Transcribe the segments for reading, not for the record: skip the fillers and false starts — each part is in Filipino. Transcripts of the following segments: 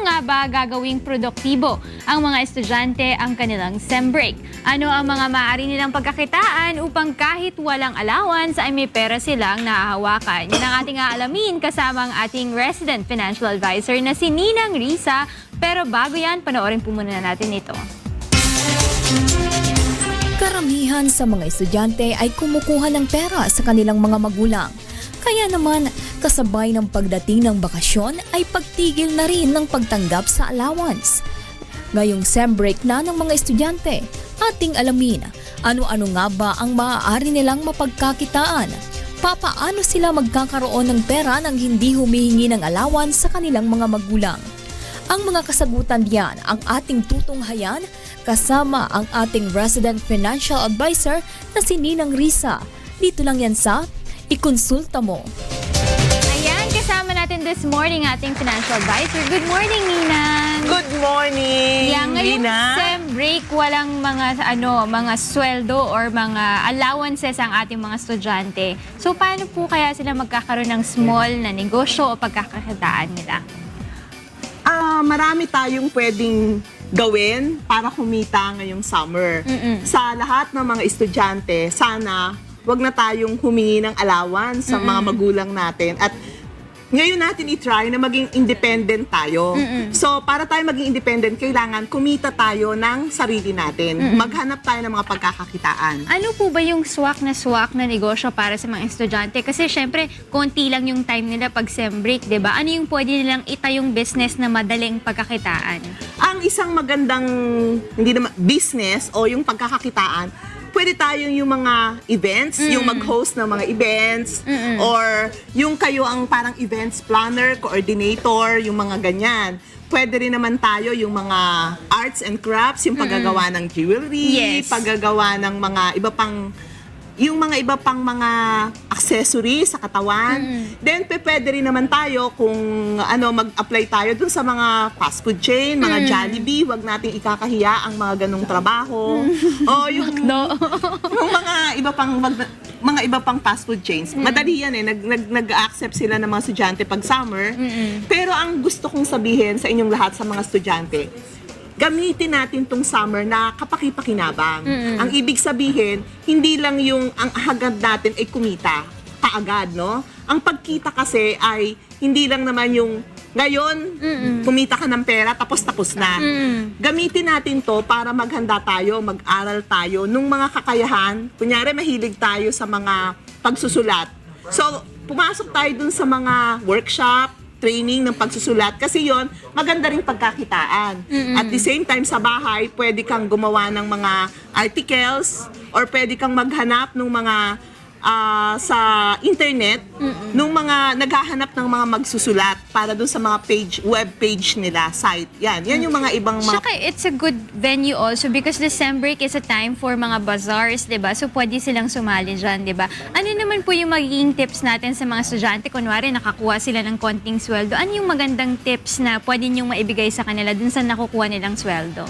nga ba gagawing produktibo ang mga estudyante ang kanilang SEM break? Ano ang mga maaari nilang pagkakitaan upang kahit walang allowance ay may pera silang nahahawakan? Yan ang ating aalamin kasama ang ating resident financial advisor na si Ninang Risa. Pero bago yan, panoorin po muna natin ito. Karamihan sa mga estudyante ay kumukuha ng pera sa kanilang mga magulang. Kaya naman, kasabay ng pagdating ng bakasyon ay pagtigil na rin ng pagtanggap sa allowance. Ngayong SEM break na ng mga estudyante, ating alamin ano-ano nga ba ang maaari nilang mapagkakitaan. Papaano sila magkakaroon ng pera nang hindi humihingi ng allowance sa kanilang mga magulang. Ang mga kasagutan diyan ang ating tutunghayan kasama ang ating resident financial advisor na si Ninang Risa. Dito lang yan sa Ikonsulta Mo. Ayan, kasama natin this morning ating financial advisor. Good morning, Ninang! Good morning, Yan, ngayong Lina. SEM break, walang mga sweldo or mga allowances ang ating mga estudyante. So, paano po kaya sila magkakaroon ng small na negosyo o pagkakakitaan nila? Marami tayong pwedeng gawin para kumita ngayong summer. Sa lahat ng mga estudyante, sana wag na tayong humingi ng allowance sa mga magulang natin at ngayon natin i-try na maging independent tayo. So, para tayo maging independent, kailangan kumita tayo ng sarili natin. Maghanap tayo ng mga pagkakakitaan. Ano po ba yung swak na negosyo para sa mga estudyante? Kasi syempre, konti lang yung time nila pag SEM break, di ba? Ano yung pwede nilang itayong business na madaling pagkakitaan? Ang isang magandang hindi naman business o yung pagkakakitaan, pwede tayong yung mga events, yung mag-host ng mga events, or yung kayo ang parang events planner, coordinator, yung mga ganyan. Pwede rin naman tayo yung mga arts and crafts, yung paggagawa ng jewelry, paggagawa ng mga iba pang mga accessories sa katawan. Then, pwede rin naman tayo kung mag-apply tayo dun sa mga fast food chain, mga Jollibee, wag nating ikakahiya ang mga ganong trabaho. O yung mga iba pang fast food chains. Madali yan nag-accept sila ng mga estudyante pag summer. Pero ang gusto kong sabihin sa inyong lahat sa mga estudyante, gamitin natin tong summer na kapaki-pakinabang. Ang ibig sabihin, hindi lang yung ang hagad natin ay kumita kaagad, no? Ang pagkita kasi ay hindi lang naman yung ngayon, kumita ka ng pera, tapos na. Gamitin natin to para maghanda tayo, mag-aral tayo nung mga kakayahan. Kunyari, mahilig tayo sa mga pagsusulat. So, pumasok tayo dun sa mga workshop, training ng pagsusulat kasi yon maganda ring pagkakitaan. At the same time sa bahay, pwede kang gumawa ng mga articles or pwede kang maghanap ng mga sa internet nung mga naghahanap ng mga magsusulat para doon sa mga web page nila, site. Yan yung mga ibang mga... Saka it's a good venue also because the SEM break is a time for mga bazaars, di ba? So pwede silang sumali dyan, di ba? Ano naman po yung magiging tips natin sa mga estudyante? Kunwari, nakakuha sila ng konting sweldo. Ano yung magandang tips na pwede nyong maibigay sa kanila dun sa nakukuha nilang sweldo?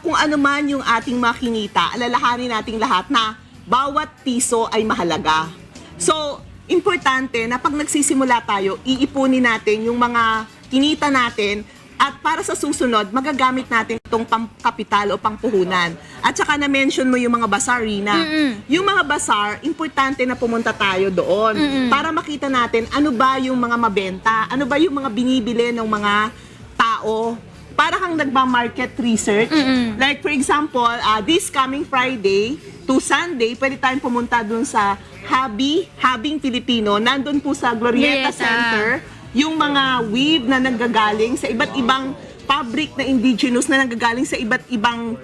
Kung ano man yung ating makinita, alalahanin nating lahat na bawat piso ay mahalaga. So, importante na pag nagsisimula tayo, iipunin natin yung mga kinita natin at para sa susunod, magagamit natin itong pangkapital o pangpuhunan. At saka na-mention mo yung mga bazaar, Rina. Yung mga bazaar, importante na pumunta tayo doon para makita natin ano ba yung mga mabenta, ano ba yung mga binibili ng mga tao. Para kang nagba-market research. Like for example, this coming Friday to Sunday, pwede tayong pumunta dun sa Habing Filipino. Nandun po sa Glorieta Center, yung mga weave na nanggagaling sa iba't ibang fabric na indigenous na nanggagaling sa iba't ibang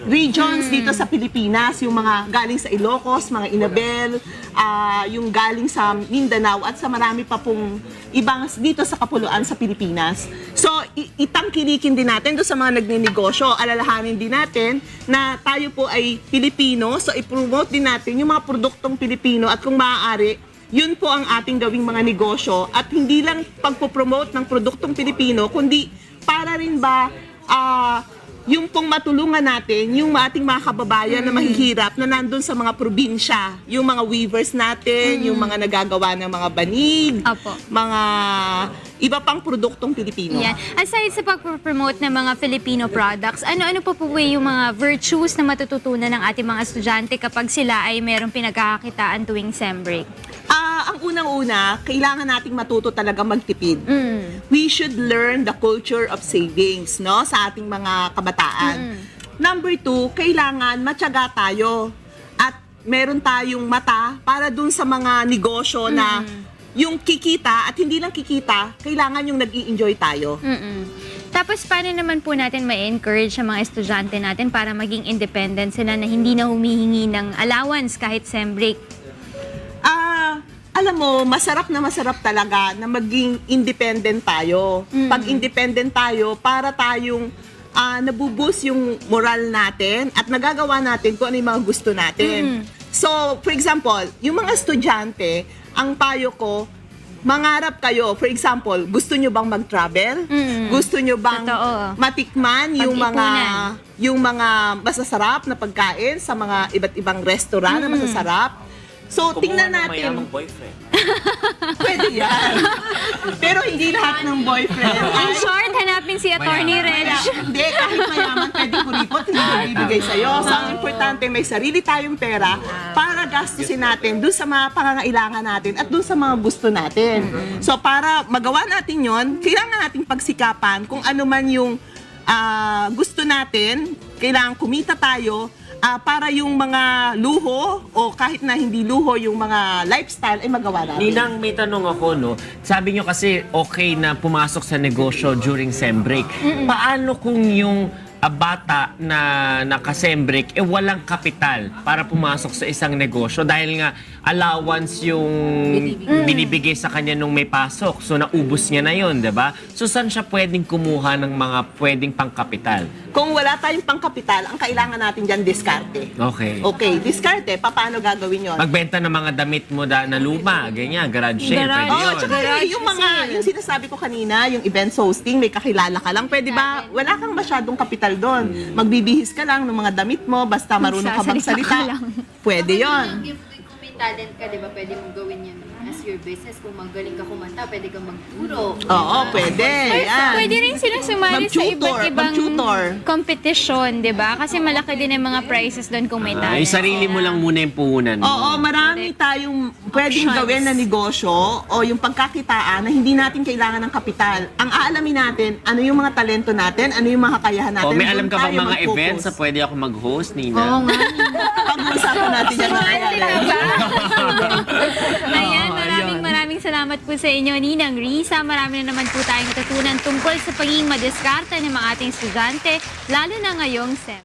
regions dito sa Pilipinas, yung mga galing sa Ilocos, mga Inabel, yung galing sa Mindanao at sa marami pa pong ibang dito sa Kapuluan sa Pilipinas. So, itangkilikin din natin doon sa mga nagninegosyo. Alalahanin din natin na tayo po ay Pilipino, so i-promote din natin yung mga produktong Pilipino at kung maaari, yun po ang ating gawing mga negosyo at hindi lang pagpo-promote ng produktong Pilipino, kundi para rin ba yung pong matulungan natin, yung ating mga kababayan na mahihirap na nandun sa mga probinsya, yung mga weavers natin, yung mga nagagawa ng mga banig, Opo. mga iba pang produktong Pilipino. Yan. Aside sa pag-promote ng mga Filipino products, ano-ano pa po yung mga virtues na matututunan ng ating mga estudyante kapag sila ay merong pinagkakakitaan tuwing sem break? Ang unang-una, kailangan nating matuto talaga magtipid. Mm. We should learn the culture of savings, no, sa ating mga kabataan. Number 2, kailangan matyaga tayo at meron tayong mata para dun sa mga negosyo na yung kikita at hindi lang kikita, kailangan yung nag-i-enjoy tayo. Tapos, paano naman po natin ma-encourage ang mga estudyante natin para maging independent sila na hindi na humihingi ng allowance kahit sem break? Alam mo, masarap talaga na maging independent tayo. Pag independent tayo, para tayong nabuboost yung moral natin at nagagawa natin kung ano yung mga gusto natin. So, for example, yung mga estudyante, ang payo ko, mangarap kayo. For example, gusto nyo bang mag-travel? Gusto nyo bang Totoo. matikman Pag-ipunan. yung mga masasarap na pagkain sa mga iba't ibang restaurant na masasarap? So, tingnan natin. boyfriend. Pwede yan. Pero hindi lahat ng boyfriend. In short, hanapin si Attorney Reg. Hindi, kahit mayaman, pwede kuripot, hindi bibigay sa'yo. So, ang importante, may sarili tayong pera para gastusin natin dun sa mga pangangailangan natin at dun sa mga gusto natin. So, para magawa natin yon, kailangan nating pagsikapan kung ano man yung gusto natin, kailangan kumita tayo para yung mga luho o kahit na hindi luho yung mga lifestyle ay magawa natin. Ninang, may tanong ako, no? Sabi nyo kasi okay na pumasok sa negosyo during sem break. Paano kung yung bata na naka-sem break, walang kapital para pumasok sa isang negosyo dahil nga allowance yung binibigay sa kanya nung may pasok. So, naubos niya na yun, di ba? So, saan siya pwedeng kumuha ng mga pwedeng pangkapital? Kung wala tayong pangkapital, ang kailangan natin dyan, diskarte. Okay. Okay, diskarte, paano gagawin yon? Magbenta ng mga damit mo na luma, ganyan, garage sale, pwede Oo, yun. tsaka yung mga, yung sinasabi ko kanina, yung events hosting, may kakilala ka lang, pwede ba? Wala kang masyadong kapital doon. Magbibihis ka lang ng mga damit mo, basta marunong ka Magsasalita ka magsalita. lang. Pwede yon. Kung may talent ka, di ba, pwede mong gawin yan as your business. Kung magaling ka kumanta, pwede kang magturo. Oo, pwede. Yan. Pwede rin sila sumali sa iba't ibang Mag-tutor. competition, di ba? Kasi malaki din ang mga prizes doon kung may talent. Yung sarili mo lang muna yung puhunan mo. Oo, marami tayong pwedeng Options. gawin na negosyo o yung pagkakitaan na hindi natin kailangan ng kapital. Ang aalamin natin, ano yung mga talento natin, ano yung mga kakayahan natin. O, may alam doon ka bang tayo mga mag-focus. events na pwede ako mag-host, Nina? Oo nga. Pag-uusapan natin yan mamaya. Ayan, maraming salamat po sa inyo, Ninang Risa. Marami na naman po tayong natutunan tungkol sa pagiging madiskarte ng mga ating estudyante, lalo na ngayong SEM.